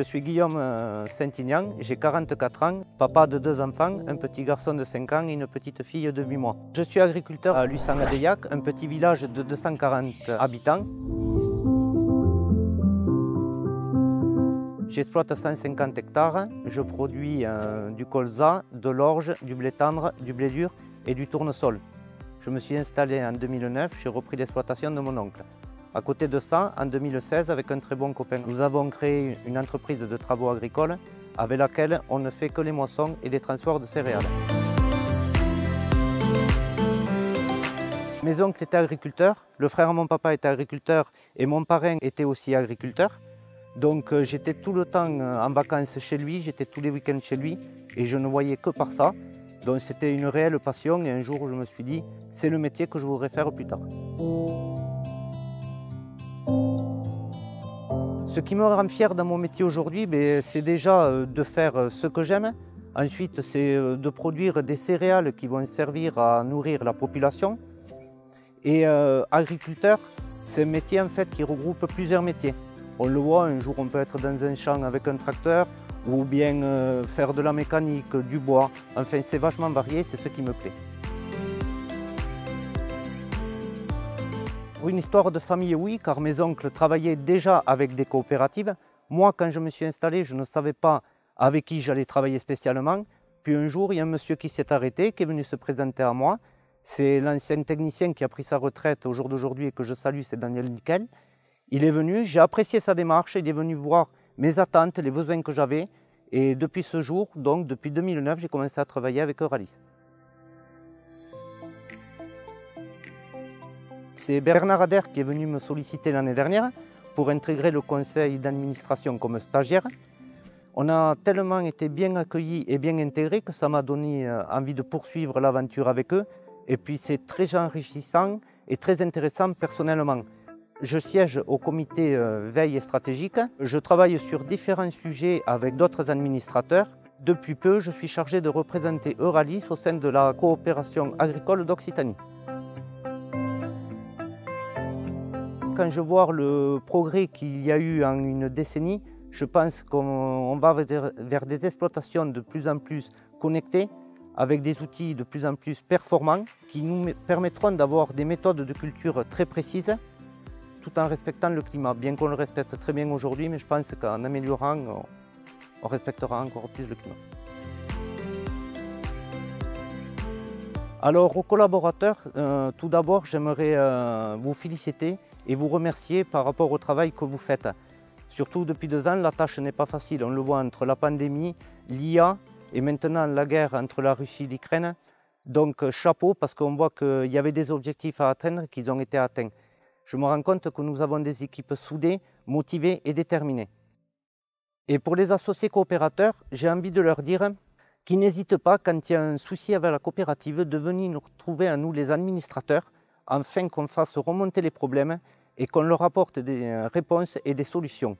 Je suis Guillaume Saint-Ignan, j'ai 44 ans, papa de 2 enfants, un petit garçon de 5 ans et une petite fille de 8 mois. Je suis agriculteur à Lussan-Adeillac, un petit village de 240 habitants. J'exploite 150 hectares, je produis du colza, de l'orge, du blé tendre, du blé dur et du tournesol. Je me suis installé en 2009, j'ai repris l'exploitation de mon oncle. À côté de ça, en 2016, avec un très bon copain, nous avons créé une entreprise de travaux agricoles avec laquelle on ne fait que les moissons et les transports de céréales. Mes oncles étaient agriculteurs, le frère de mon papa était agriculteur et mon parrain était aussi agriculteur. Donc j'étais tout le temps en vacances chez lui, j'étais tous les week-ends chez lui et je ne voyais que par ça. Donc c'était une réelle passion et un jour je me suis dit, c'est le métier que je voudrais faire plus tard. Ce qui me rend fier dans mon métier aujourd'hui, c'est déjà de faire ce que j'aime. Ensuite, c'est de produire des céréales qui vont servir à nourrir la population. Et agriculteur, c'est un métier en fait qui regroupe plusieurs métiers. On le voit, un jour on peut être dans un champ avec un tracteur ou bien faire de la mécanique, du bois. Enfin, c'est vachement varié, c'est ce qui me plaît. Une histoire de famille, oui, car mes oncles travaillaient déjà avec des coopératives. Moi, quand je me suis installé, je ne savais pas avec qui j'allais travailler spécialement. Puis un jour, il y a un monsieur qui s'est arrêté, qui est venu se présenter à moi. C'est l'ancien technicien qui a pris sa retraite au jour d'aujourd'hui et que je salue, c'est Daniel Nickel. Il est venu, j'ai apprécié sa démarche, il est venu voir mes attentes, les besoins que j'avais. Et depuis ce jour, donc depuis 2009, j'ai commencé à travailler avec Euralis. C'est Bernard Ader qui est venu me solliciter l'année dernière pour intégrer le conseil d'administration comme stagiaire. On a tellement été bien accueillis et bien intégrés que ça m'a donné envie de poursuivre l'aventure avec eux. Et puis c'est très enrichissant et très intéressant personnellement. Je siège au comité veille et stratégique. Je travaille sur différents sujets avec d'autres administrateurs. Depuis peu, je suis chargé de représenter Euralis au sein de la coopération agricole d'Occitanie. Quand je vois le progrès qu'il y a eu en une décennie, je pense qu'on va vers des exploitations de plus en plus connectées, avec des outils de plus en plus performants, qui nous permettront d'avoir des méthodes de culture très précises, tout en respectant le climat. Bien qu'on le respecte très bien aujourd'hui, mais je pense qu'en améliorant, on respectera encore plus le climat. Alors aux collaborateurs, tout d'abord, j'aimerais vous féliciter et vous remercier par rapport au travail que vous faites. Surtout depuis 2 ans, la tâche n'est pas facile. On le voit entre la pandémie, l'IA et maintenant la guerre entre la Russie et l'Ukraine. Donc chapeau, parce qu'on voit qu'il y avait des objectifs à atteindre qui ont été atteints. Je me rends compte que nous avons des équipes soudées, motivées et déterminées. Et pour les associés coopérateurs, j'ai envie de leur dire qu'ils n'hésitent pas, quand il y a un souci avec la coopérative, de venir nous retrouver à nous les administrateurs, afin qu'on fasse remonter les problèmes et qu'on leur apporte des réponses et des solutions.